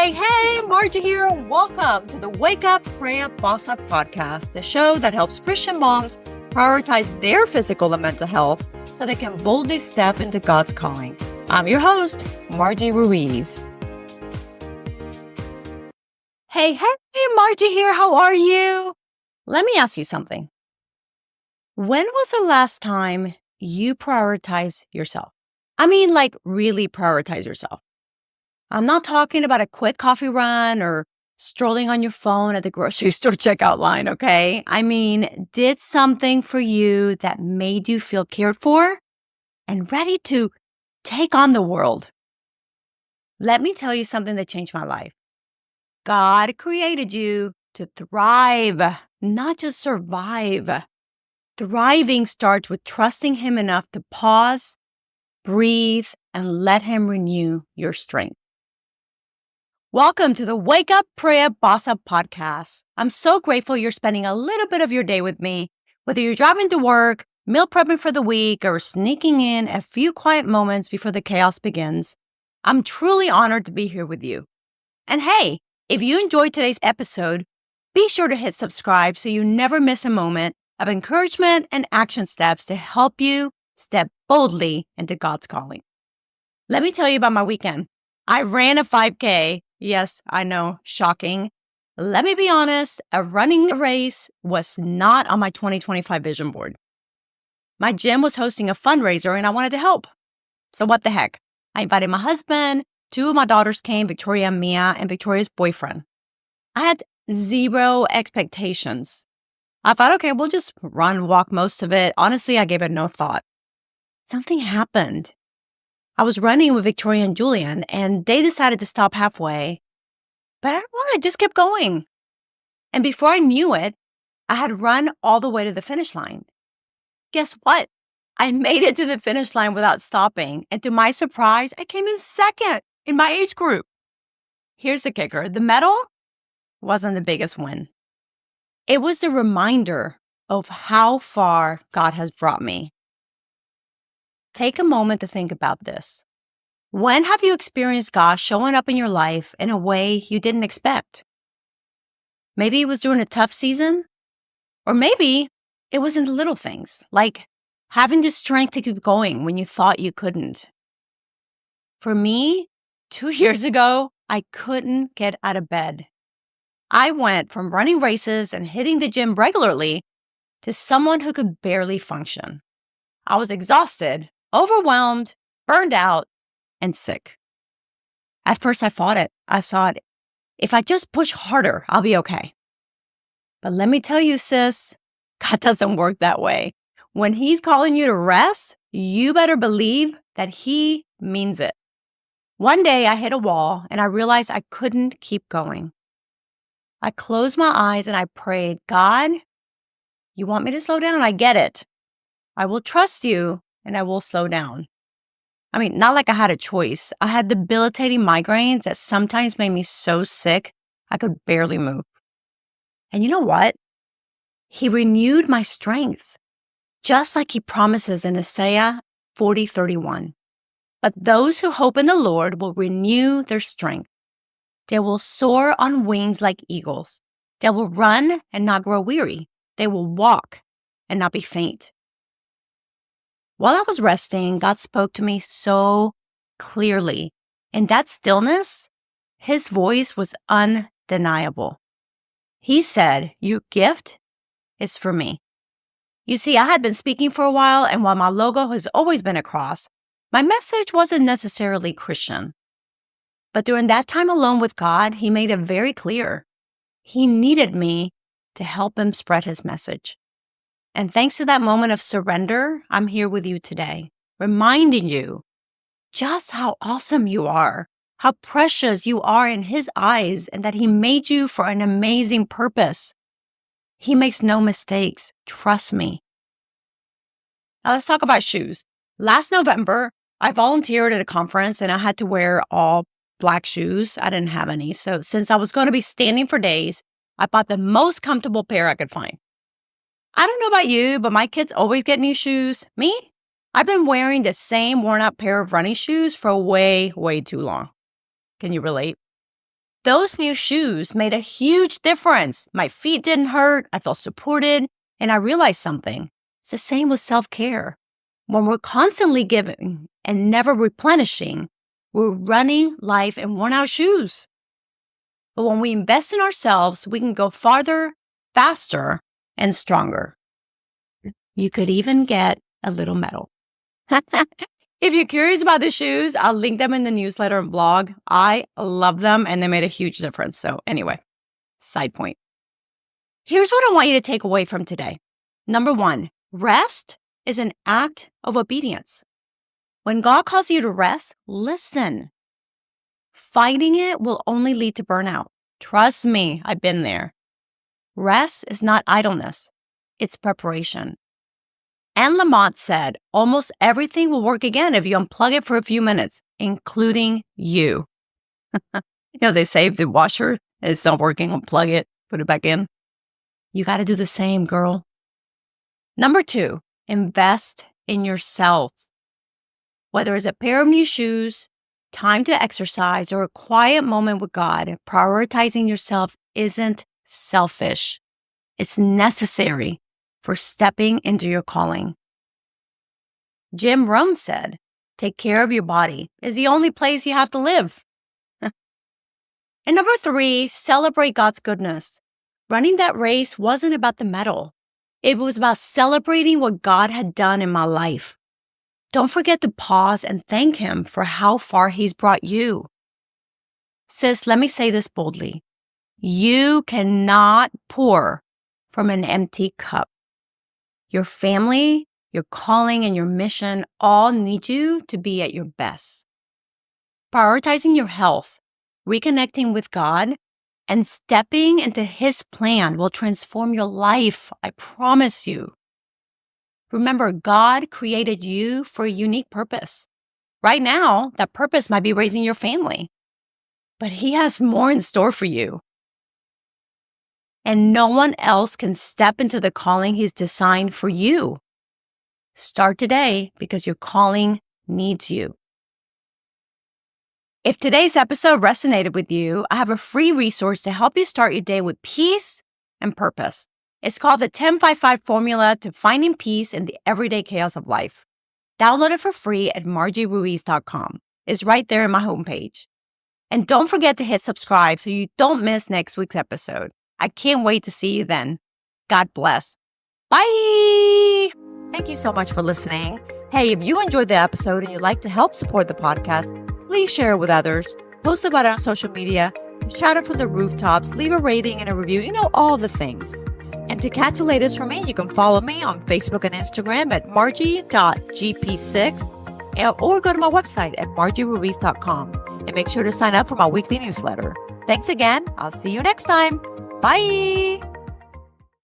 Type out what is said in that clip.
Hey, Margie here. Welcome to the Wake Up, Pray Up, Boss Up podcast, the show that helps Christian moms prioritize their physical and mental health so they can boldly step into God's calling. I'm your host, Margie Ruiz. Hey, Margie here. How are you? Let me ask you something. When was the last time you prioritized yourself? I mean, like really prioritize yourself. I'm not talking about a quick coffee run or strolling on your phone at the grocery store checkout line, okay? I mean, did something for you that made you feel cared for and ready to take on the world. Let me tell you something that changed my life. God created you to thrive, not just survive. Thriving starts with trusting Him enough to pause, breathe, and let Him renew your strength. Welcome to the Wake Up, Pray Up, Boss Up podcast. I'm so grateful you're spending a little bit of your day with me, whether you're driving to work, meal prepping for the week, or sneaking in a few quiet moments before the chaos begins. I'm truly honored to be here with you. And hey, if you enjoyed today's episode, be sure to hit subscribe so you never miss a moment of encouragement and action steps to help you step boldly into God's calling. Let me tell you about my weekend. I ran a 5K. Yes, I know, shocking. Let me be honest, a running race was not on my 2025 vision board. My gym was hosting a fundraiser and I wanted to help. So what the heck? I invited my husband, two of my daughters came, Victoria and Mia, and Victoria's boyfriend. I had zero expectations. I thought, okay, we'll just walk most of it. Honestly, I gave it no thought. Something happened. I was running with Victoria and Julian, and they decided to stop halfway. But I don't know, I just kept going. And before I knew it, I had run all the way to the finish line. Guess what? I made it to the finish line without stopping. And to my surprise, I came in second in my age group. Here's the kicker. The medal wasn't the biggest win. It was a reminder of how far God has brought me. Take a moment to think about this. When have you experienced God showing up in your life in a way you didn't expect? Maybe it was during a tough season, or maybe it was in the little things, like having the strength to keep going when you thought you couldn't. For me, 2 years ago, I couldn't get out of bed. I went from running races and hitting the gym regularly to someone who could barely function. I was exhausted, overwhelmed, burned out, and sick. At first, I fought it. I thought, if I just push harder, I'll be okay. But let me tell you, sis, God doesn't work that way. When He's calling you to rest, you better believe that He means it. One day, I hit a wall and I realized I couldn't keep going. I closed my eyes and I prayed, God, you want me to slow down? I get it. I will trust you and I will slow down. I mean, not like I had a choice. I had debilitating migraines that sometimes made me so sick, I could barely move. And you know what? He renewed my strength, just like He promises in Isaiah 40:31. But those who hope in the Lord will renew their strength. They will soar on wings like eagles. They will run and not grow weary. They will walk and not be faint. While I was resting, God spoke to me so clearly. In that stillness, His voice was undeniable. He said, your gift is for me. You see, I had been speaking for a while, and while my logo has always been a cross, my message wasn't necessarily Christian. But during that time alone with God, He made it very clear. He needed me to help Him spread His message. And thanks to that moment of surrender, I'm here with you today, reminding you just how awesome you are, how precious you are in His eyes, and that He made you for an amazing purpose. He makes no mistakes. Trust me. Now let's talk about shoes. Last November, I volunteered at a conference and I had to wear all black shoes. I didn't have any. So since I was going to be standing for days, I bought the most comfortable pair I could find. I don't know about you, but my kids always get new shoes. Me? I've been wearing the same worn out pair of running shoes for way too long. Can you relate? Those new shoes made a huge difference. My feet didn't hurt, I felt supported, and I realized something. It's the same with self-care. When we're constantly giving and never replenishing, we're running life in worn-out shoes. But when we invest in ourselves, we can go farther, faster, and stronger. You could even get a little medal. If you're curious about the shoes, I'll link them in the newsletter and blog. I love them and they made a huge difference. So anyway, side point. Here's what I want you to take away from today. Number 1, rest is an act of obedience. When God calls you to rest, listen. Fighting it will only lead to burnout. Trust me, I've been there. Rest is not idleness. It's preparation. And Lamont said, almost everything will work again if you unplug it for a few minutes, including you. They say if the washer is not working, unplug it, put it back in. You got to do the same, girl. Number 2, invest in yourself. Whether it's a pair of new shoes, time to exercise, or a quiet moment with God, prioritizing yourself isn't selfish. It's necessary for stepping into your calling. Jim Rohn said, take care of your body. It's the only place you have to live. And number 3, celebrate God's goodness. Running that race wasn't about the medal. It was about celebrating what God had done in my life. Don't forget to pause and thank Him for how far He's brought you. Sis, let me say this boldly. You cannot pour from an empty cup. Your family, your calling, and your mission all need you to be at your best. Prioritizing your health, reconnecting with God, and stepping into His plan will transform your life, I promise you. Remember, God created you for a unique purpose. Right now, that purpose might be raising your family, but He has more in store for you. And no one else can step into the calling He's designed for you. Start today because your calling needs you. If today's episode resonated with you, I have a free resource to help you start your day with peace and purpose. It's called the 10-5-5 Formula to Finding Peace in the Everyday Chaos of Life. Download it for free at margieruiz.com. It's right there in my homepage. And don't forget to hit subscribe so you don't miss next week's episode. I can't wait to see you then. God bless. Bye. Thank you so much for listening. Hey, if you enjoyed the episode and you'd like to help support the podcast, please share it with others, post about it on social media, shout it from the rooftops, leave a rating and a review, all the things. And to catch the latest from me, you can follow me on Facebook and Instagram at margie.gp6 or go to my website at margieruiz.com and make sure to sign up for my weekly newsletter. Thanks again. I'll see you next time. Bye.